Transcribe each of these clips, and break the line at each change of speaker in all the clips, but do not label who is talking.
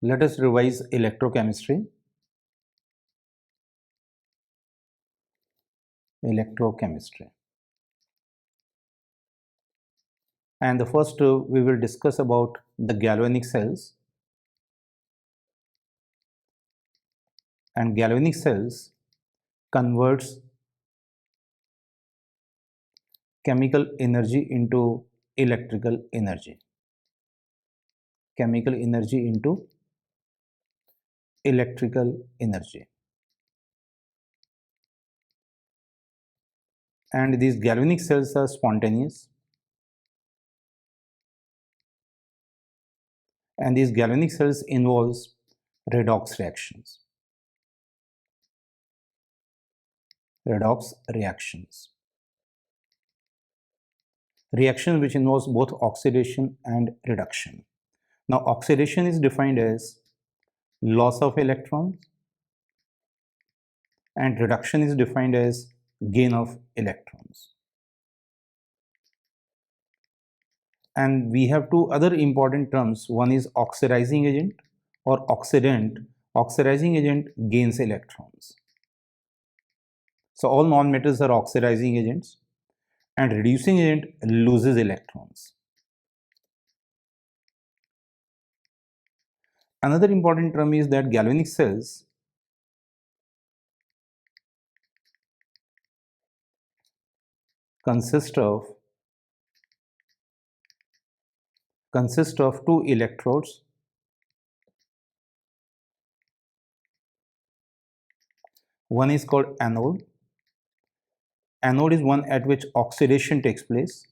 Let us revise electrochemistry. Electrochemistry. And the first we will discuss about the galvanic cells. And galvanic cells converts chemical energy into electrical energy. Chemical energy into electrical energy. And these galvanic cells are spontaneous. And these galvanic cells involves redox reactions. Redox reactions. Reaction which involves both oxidation and reduction. Now, oxidation is defined as loss of electrons, and reduction is defined as gain of electrons. And we have two other important terms. One is oxidizing agent or oxidant. Oxidizing agent gains electrons. So all nonmetals are oxidizing agents, and reducing agent loses electrons. Another important term is that galvanic cells consist of two electrodes. One is called anode. Anode is one at which oxidation takes place.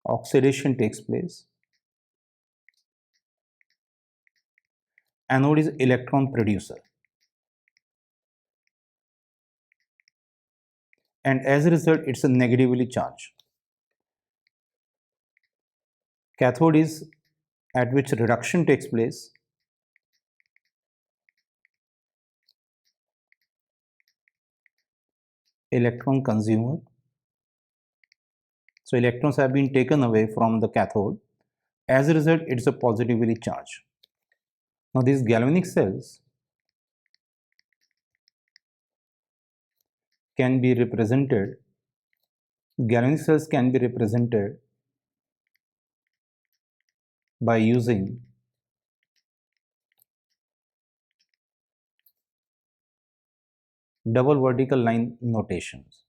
Oxidation takes place. Anode is electron producer. And as a result, it's a negatively charged. Cathode is at which reduction takes place. Electron consumer. So electrons have been taken away from the cathode. As a result, it's a positively charged. Now these galvanic cells can be represented. Galvanic cells can be represented by using double vertical line notations.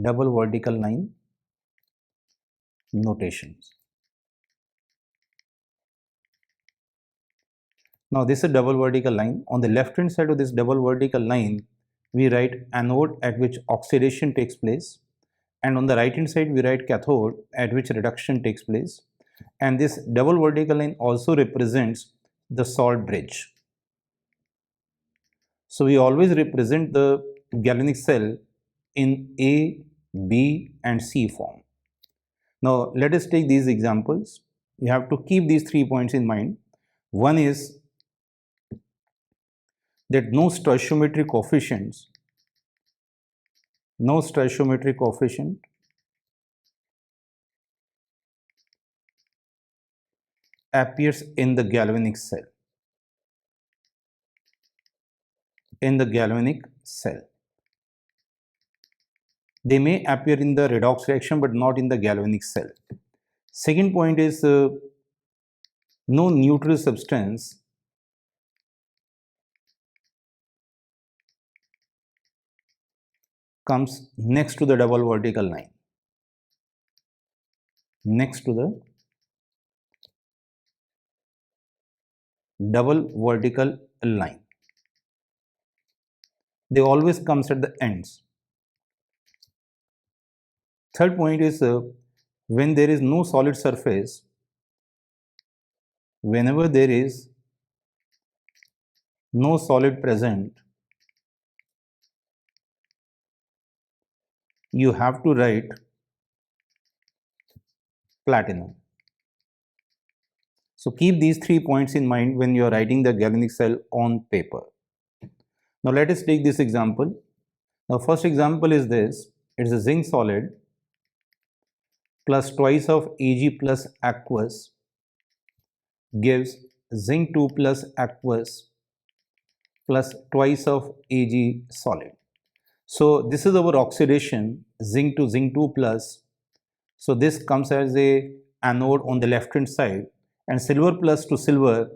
Double vertical line notations. Now this is a double vertical line. On the left hand side of this double vertical line, we write anode at which oxidation takes place, and on the right hand side we write cathode at which reduction takes place. And this double vertical line also represents the salt bridge. So we always represent the galvanic cell in A, B and C form. Now let us take these examples. You have to keep these 3 points in mind. One is that no stoichiometric coefficient appears in the galvanic cell. In the galvanic cell. They may appear in the redox reaction but not in the galvanic cell. Second point is no neutral substance comes next to the double vertical line. Next to the double vertical line. They always comes at the ends. Third point is when there is no solid surface, whenever there is no solid present, you have to write platinum. So keep these 3 points in mind when you are writing the galvanic cell on paper. Now let us take this example. Now first example is this. It's a zinc solid plus twice of Ag plus aqueous gives zinc 2 plus aqueous plus twice of Ag solid. So this is our oxidation, zinc to zinc 2 plus. So this comes as a anode on the left hand side, and silver plus to silver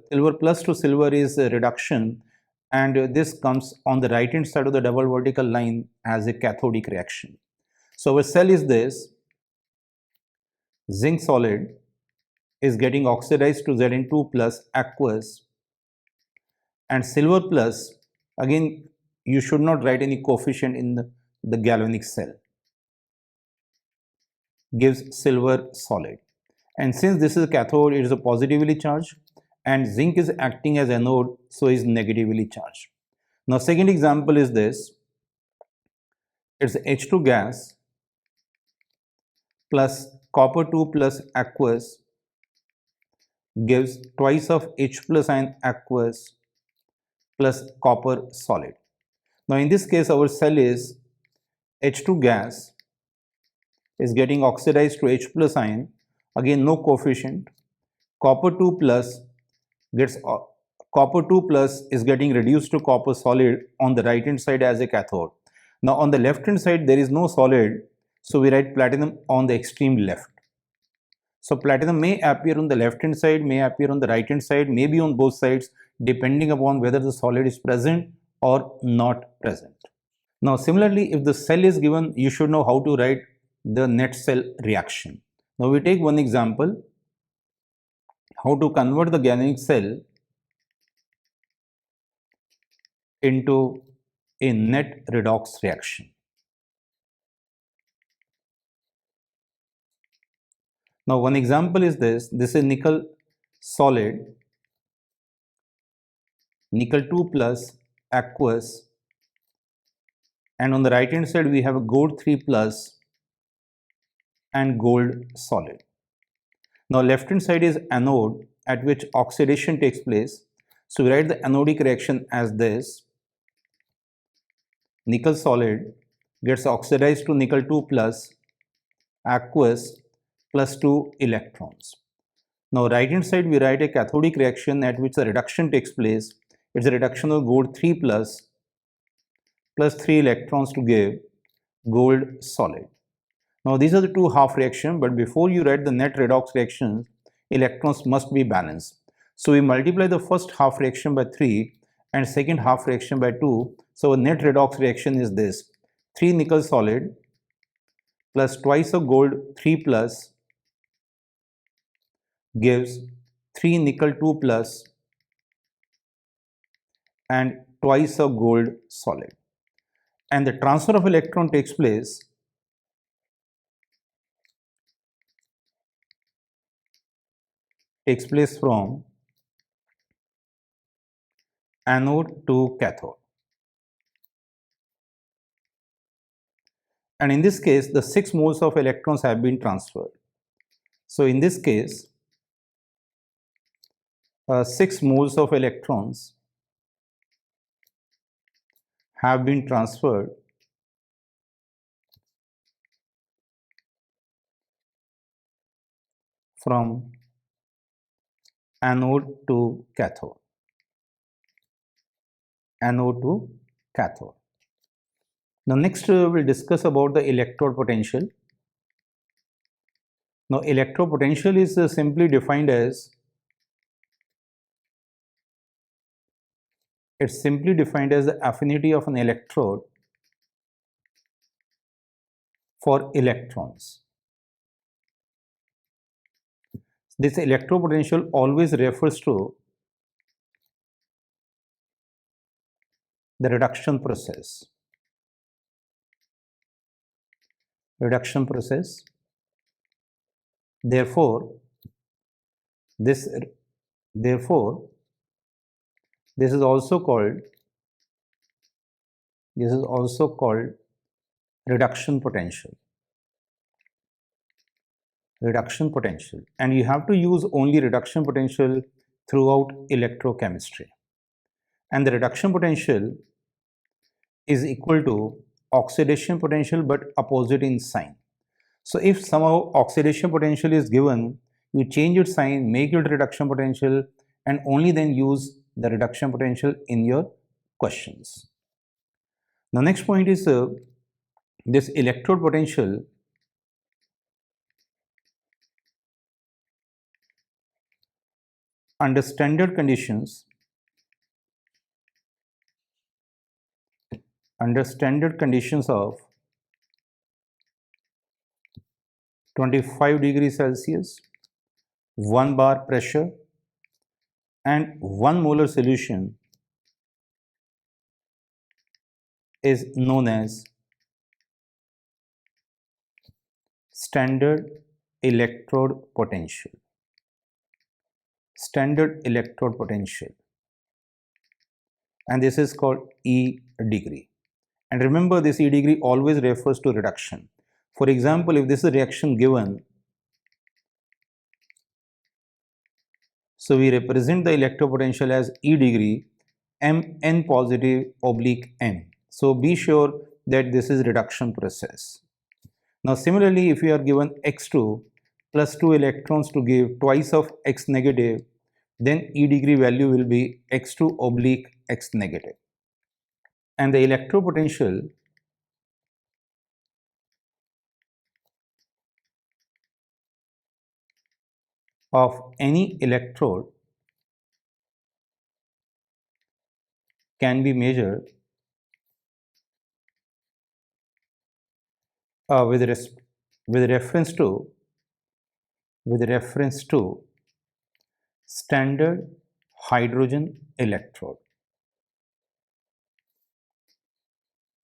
is a reduction, and this comes on the right hand side of the double vertical line as a cathodic reaction. So our cell is this, zinc solid is getting oxidized to Zn2 plus aqueous, and silver plus, again you should not write any coefficient in the galvanic cell, gives silver solid. And since this is a cathode, it is a positively charged, and zinc is acting as anode, so is negatively charged. Now second example is this, it's H2 gas plus copper 2 plus aqueous gives twice of H plus ion aqueous plus copper solid. Now in this case our cell is H2 gas is getting oxidized to H plus ion, again no coefficient, copper 2 plus is getting reduced to copper solid on the right hand side as a cathode. Now on the left hand side there is no solid, so we write platinum on the extreme left. So platinum may appear on the left hand side, may appear on the right hand side, maybe on both sides, depending upon whether the solid is present or not present. Now similarly, if the cell is given, you should know how to write the net cell reaction. Now we take one example, how to convert the galvanic cell into a net redox reaction. Now one example is this is nickel solid, nickel 2 plus aqueous, and on the right hand side we have a gold 3 plus and gold solid. Now left hand side is anode at which oxidation takes place, so we write the anodic reaction as this, nickel solid gets oxidized to nickel 2 plus aqueous plus 2 electrons. Now right hand side we write a cathodic reaction at which the reduction takes place. It's a reduction of gold 3 plus 3 electrons to give gold solid. Now these are the two half reactions, but before you write the net redox reactions, electrons must be balanced. So we multiply the first half reaction by 3 and second half reaction by 2. So a net redox reaction is this, 3 nickel solid plus twice of gold 3 plus gives 3 nickel 2 plus and twice of gold solid. And the transfer of electron takes place from anode to cathode. And in this case, the 6 moles of electrons have been transferred. So in this case, 6 moles of electrons have been transferred from anode to cathode. Now next we'll discuss about the electrode potential. Now electrode potential is simply defined as, the affinity of an electrode for electrons. This electrode potential always refers to the reduction process. Therefore, this is also called reduction potential. And you have to use only reduction potential throughout electrochemistry. And the reduction potential is equal to oxidation potential but opposite in sign. So if somehow oxidation potential is given, you change its sign, make it reduction potential, and only then use the reduction potential in your questions. The next point is this electrode potential under standard conditions of 25 degrees Celsius, 1 bar pressure and 1 molar solution is known as standard electrode potential. Standard electrode potential, and this is called E degree. And remember, this E degree always refers to reduction. For example, if this is a reaction given, so we represent the electrode potential as E degree Mn positive oblique N. So be sure that this is reduction process. Now similarly, if you are given x2 plus 2 electrons to give twice of x negative, then E degree value will be x2 oblique x negative. And the electrode potential of any electrode can be measured with reference to standard hydrogen electrode,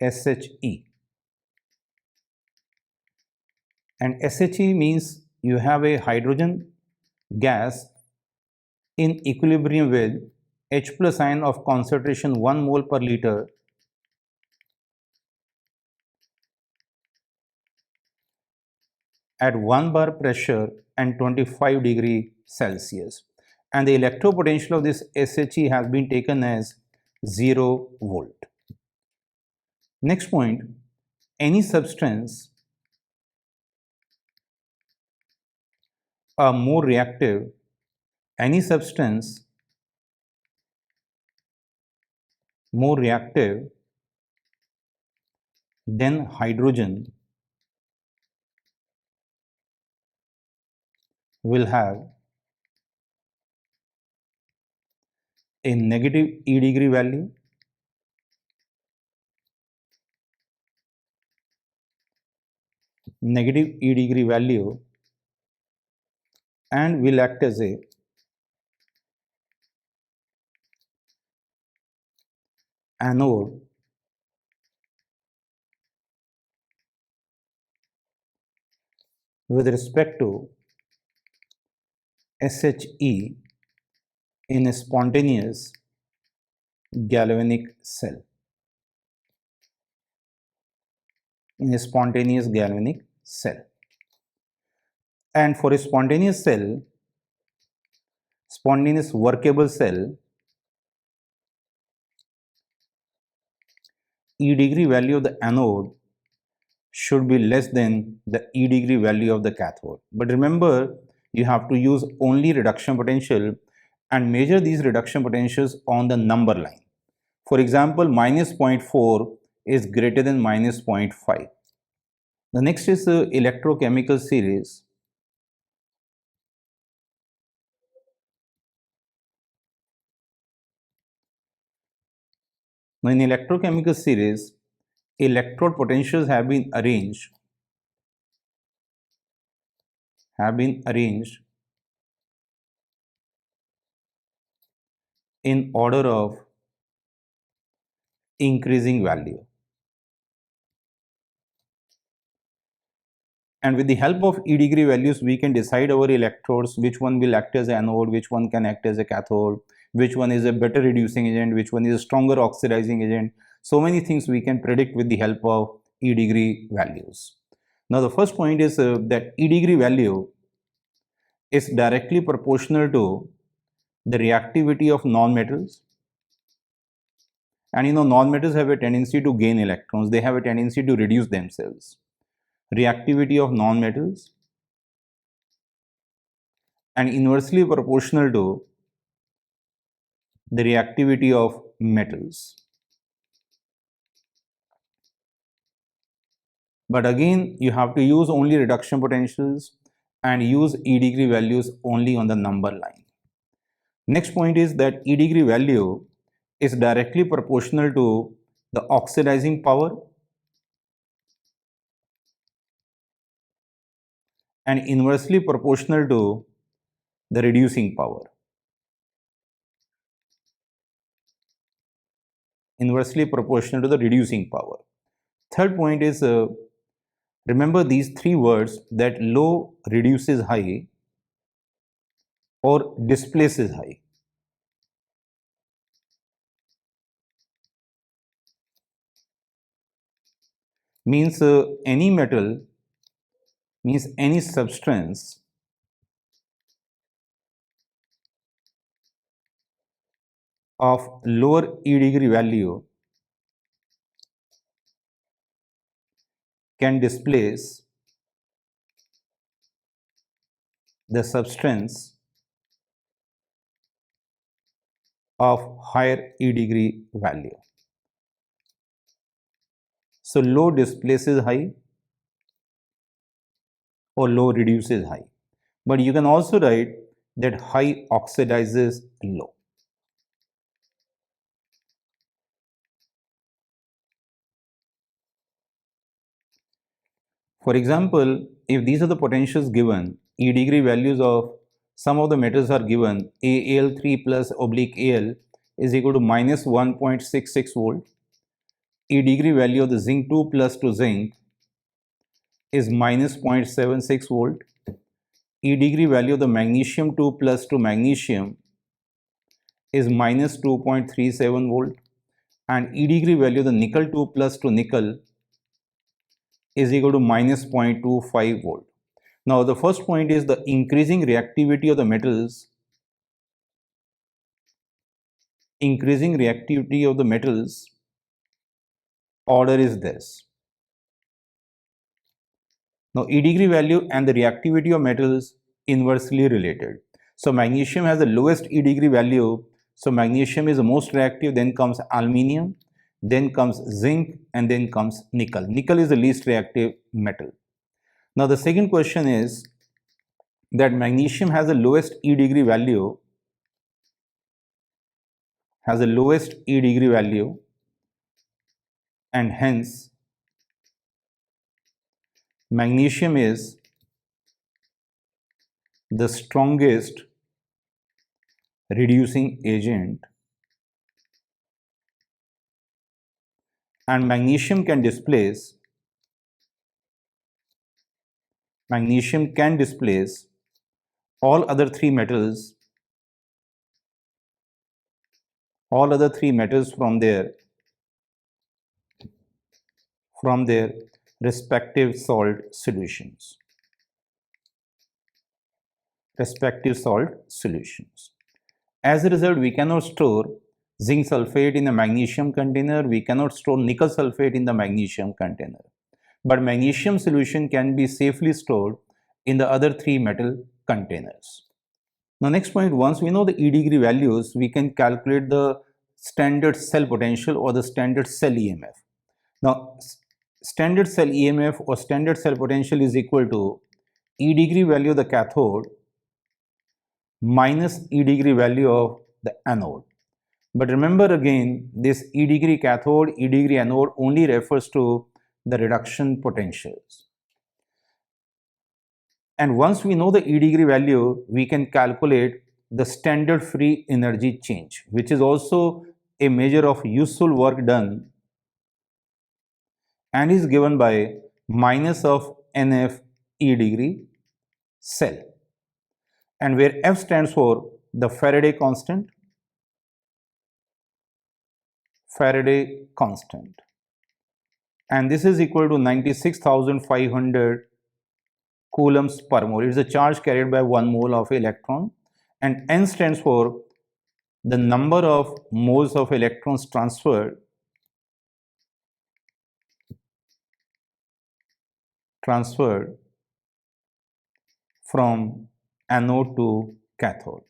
SHE. And SHE means you have a hydrogen gas in equilibrium with H plus ion of concentration 1 mole per liter at 1 bar pressure and 25 degree Celsius. And the electrode potential of this SHE has been taken as 0 volt. Next point, any substance are more reactive, any substance more reactive than hydrogen will have a negative E degree value, and will act as a anode with respect to SHE in a spontaneous galvanic cell. In a spontaneous galvanic cell. And for a spontaneous workable cell, E degree value of the anode should be less than the E degree value of the cathode. But remember, you have to use only reduction potential and measure these reduction potentials on the number line. For example, minus 0.4 is greater than minus 0.5. The next is the electrochemical series. Now in electrochemical series, electrode potentials have been arranged in order of increasing value. And with the help of E degree values, we can decide our electrodes, which one will act as an anode, which one can act as a cathode, which one is a better reducing agent, which one is a stronger oxidizing agent. So many things we can predict with the help of E degree values. Now the first point is that E degree value is directly proportional to the reactivity of non-metals. And you know, non-metals have a tendency to gain electrons, they have a tendency to reduce themselves. Reactivity of non-metals, and inversely proportional to the reactivity of metals. But again, you have to use only reduction potentials and use E degree values only on the number line. Next point is that E degree value is directly proportional to the oxidizing power and inversely proportional to the reducing power. Inversely proportional to the reducing power. Third point is remember these three words, that low reduces high or displaces high. Means any metal, means any substance of lower E degree value can displace the substance of higher E degree value. So low displaces high or low reduces high. But you can also write that high oxidizes low. For example, if these are the potentials given, E degree values of some of the metals are given, Al3 plus oblique Al is equal to minus 1.66 volt. E degree value of the zinc 2 plus to zinc is minus 0.76 volt. E degree value of the magnesium 2 plus to magnesium is minus 2.37 volt, and E degree value of the nickel 2 plus to nickel is equal to minus 0.25 volt. Now the first point is the increasing reactivity of the metals. Increasing reactivity of the metals order is this. Now E degree value and the reactivity of metals inversely related. So magnesium has the lowest E degree value. So magnesium is the most reactive, then comes aluminium, then comes zinc, and then comes nickel. Nickel is the least reactive metal. Now the second question is that magnesium has the lowest E degree value, and hence magnesium is the strongest reducing agent, and magnesium can displace all other three metals from their respective salt solutions. As a result, we cannot store zinc sulfate in a magnesium container, we cannot store nickel sulfate in the magnesium container. But magnesium solution can be safely stored in the other three metal containers. Now next point, once we know the E degree values, we can calculate the standard cell potential or the standard cell EMF. Now standard cell EMF or standard cell potential is equal to E degree value of the cathode minus E degree value of the anode. But remember again, this E degree cathode, E degree anode only refers to the reduction potentials. And once we know the E degree value, we can calculate the standard free energy change, which is also a measure of useful work done and is given by minus of NF E degree cell, and where F stands for the Faraday constant, and this is equal to 96,500 coulombs per mole. It is a charge carried by 1 mole of electron, and N stands for the number of moles of electrons transferred from anode to cathode.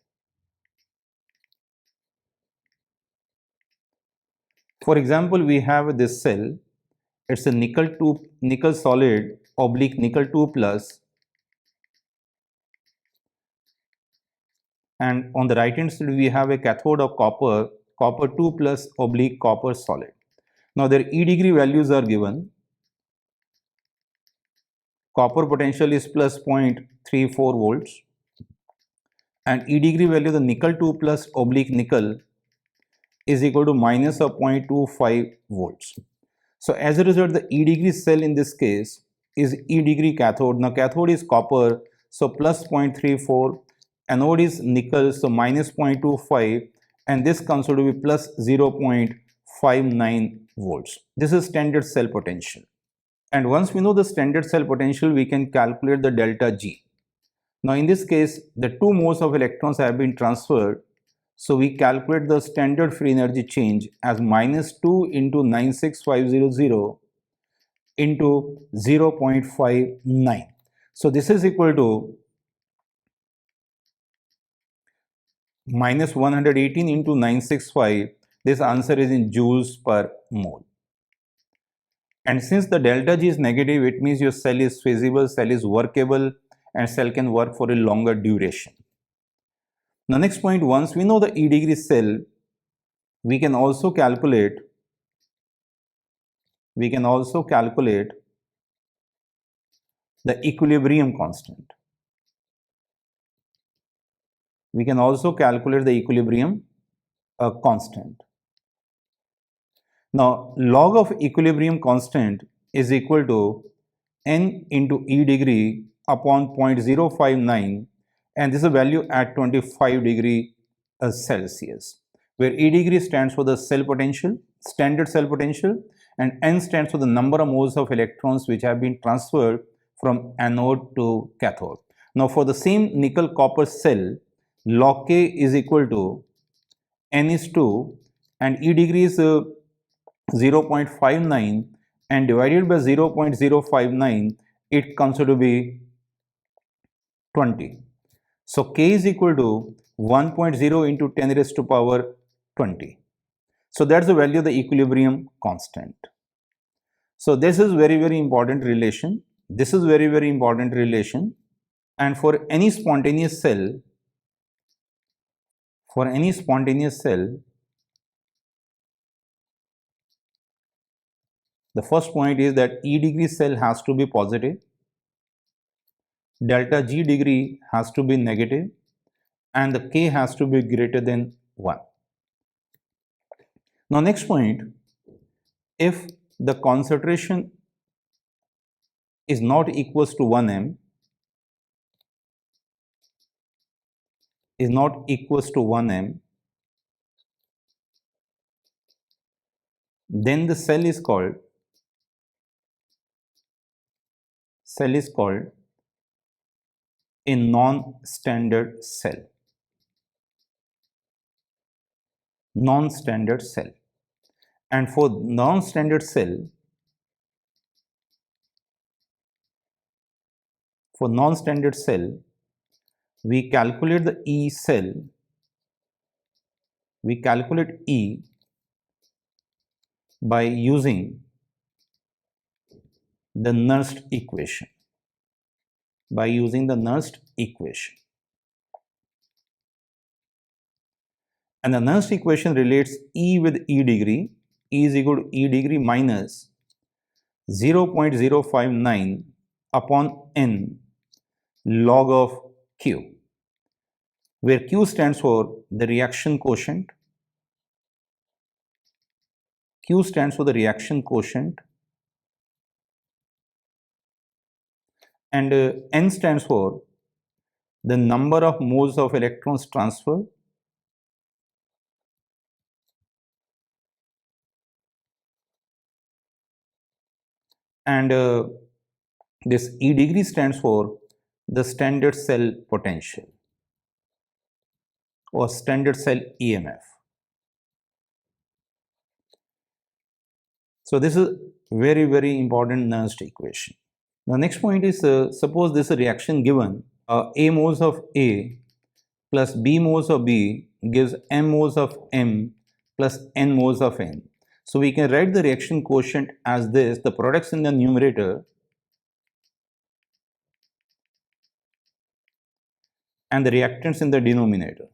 For example, we have this cell. It's a nickel solid oblique nickel 2 plus, and on the right hand side we have a cathode of copper 2 plus oblique copper solid. Now their E degree values are given. Copper potential is plus 0.34 volts, and E degree value of the nickel 2 plus oblique nickel is equal to minus of 0.25 volts. So as a result, the E degree cell in this case is E degree cathode. Now cathode is copper, so plus 0.34, anode is nickel, so minus 0.25, and this comes out to be plus 0.59 volts. This is standard cell potential. And once we know the standard cell potential, we can calculate the delta G. Now in this case, the 2 moles of electrons have been transferred, so we calculate the standard free energy change as minus 2 into 96500 into 0.59. So this is equal to minus 118 into 965. This answer is in joules per mole. And since the delta G is negative, it means your cell is feasible, cell is workable, and cell can work for a longer duration. Now next point, once we know the E degree cell, we can also calculate the equilibrium constant. We can also calculate the equilibrium constant. Now log of equilibrium constant is equal to n into E degree upon 0.059, and this is a value at 25 degree Celsius, where E degree stands for the cell potential, standard cell potential, and n stands for the number of moles of electrons which have been transferred from anode to cathode. Now for the same nickel copper cell, log K is equal to n is 2 and E degree is 0.59, and divided by 0.059, it comes to be 20. So K is equal to 1.0 into 10 raised to power 20. So that's the value of the equilibrium constant. So this is very important relation. This is very important relation. And for any spontaneous cell, the first point is that E degree cell has to be positive, delta G degree has to be negative, and the K has to be greater than 1. Now next point, if the concentration is not equals to 1m, then the cell is called a non-standard cell. And for non-standard cell, we calculate the E cell, we calculate E by using the Nernst equation. And the Nernst equation relates E with E degree. E is equal to E degree minus 0.059 upon N log of Q, where Q stands for the reaction quotient, and N stands for the number of moles of electrons transferred, and this E degree stands for the standard cell potential or standard cell EMF. So this is very important Nernst equation. The next point is, suppose this is a reaction given, A moles of A plus B moles of B gives M moles of M plus N moles of N. So we can write the reaction quotient as this, the products in the numerator and the reactants in the denominator.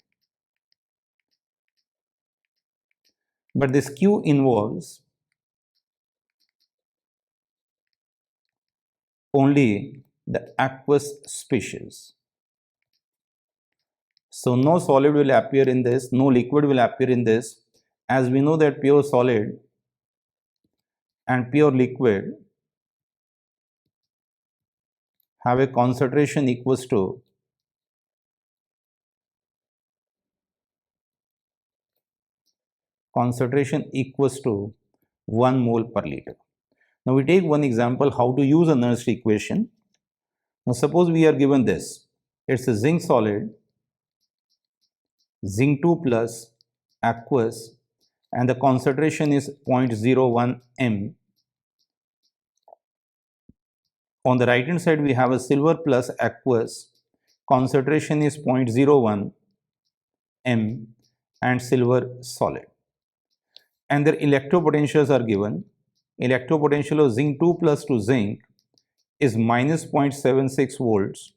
But this Q involves only the aqueous species. So no solid will appear in this, no liquid will appear in this, as we know that pure solid and pure liquid have a concentration equals to concentration equals to 1 mole per liter. Now we take one example how to use a Nernst equation. Now suppose we are given this. It's a zinc solid, zinc 2 plus aqueous, and the concentration is 0.01 m. On the right hand side we have a silver plus aqueous, concentration is 0.01 m, and silver solid. And their electropotentials are given. Electropotential of zinc 2 plus to zinc is minus 0.76 volts,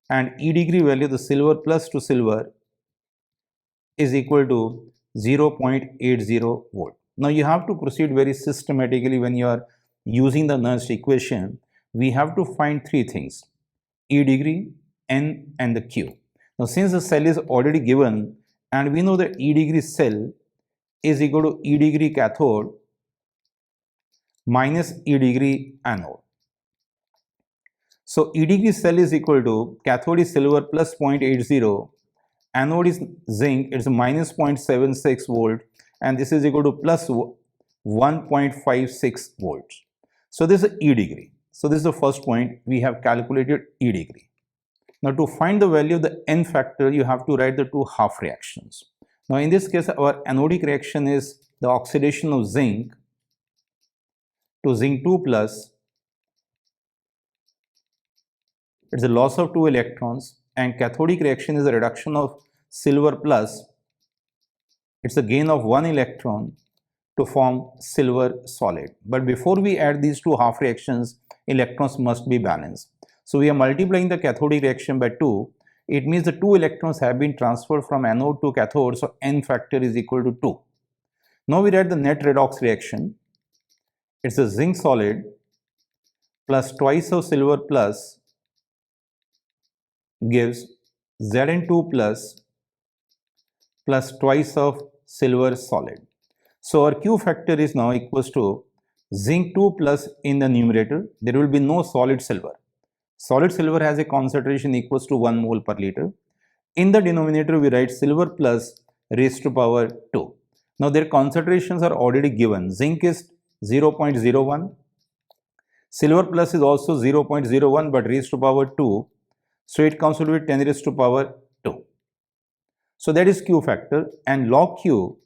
and E degree value of the silver plus to silver is equal to 0.80 volt. Now you have to proceed very systematically when you are using the Nernst equation. We have to find three things: E degree, N, and the Q. Now since the cell is already given and we know that E degree cell is equal to E degree cathode minus E degree anode. So E degree cell is equal to cathode is silver plus 0.80, anode is zinc, it's minus 0.76 volt, and this is equal to plus 1.56 volts. So this is E degree. So this is the first point, we have calculated E degree. Now to find the value of the N factor, you have to write the two half reactions. Now in this case, our anodic reaction is the oxidation of zinc to zinc 2 plus, it's a loss of 2 electrons, and cathodic reaction is a reduction of silver plus, it's a gain of 1 electron to form silver solid. But before we add these two half reactions, electrons must be balanced. So we are multiplying the cathodic reaction by 2. It means the 2 electrons have been transferred from anode to cathode, so N factor is equal to 2. Now we write the net redox reaction. It's a zinc solid plus twice of silver plus gives Zn2 plus twice of silver solid. So our Q factor is now equals to zinc 2 plus in the numerator. There will be no solid silver. Solid silver has a concentration equals to 1 mole per liter. In the denominator we write silver plus raised to power 2. Now their concentrations are already given. Zinc is 0.01. Silver plus is also 0.01 but raised to power 2. So it comes to be 10 raised to power 2. So that is Q factor, and log Q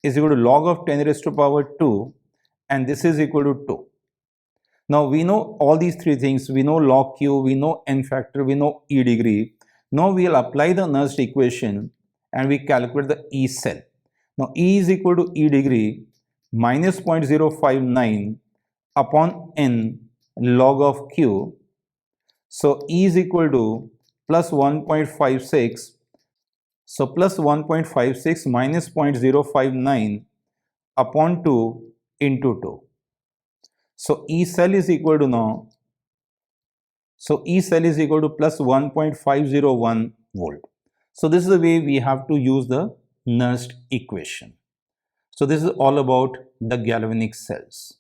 is equal to log of 10 raised to power 2, and this is equal to 2. Now we know all these three things. We know log Q, we know N factor, we know E degree. Now we will apply the Nernst equation and we calculate the E cell. Now E is equal to E degree minus 0.059 upon N log of Q. So E is equal to plus 1.56. So plus 1.56 minus 0.059 upon 2 into 2. So E cell is equal to now, so E cell is equal to plus 1.501 volt. So this is the way we have to use the Nernst equation. So this is all about the galvanic cells.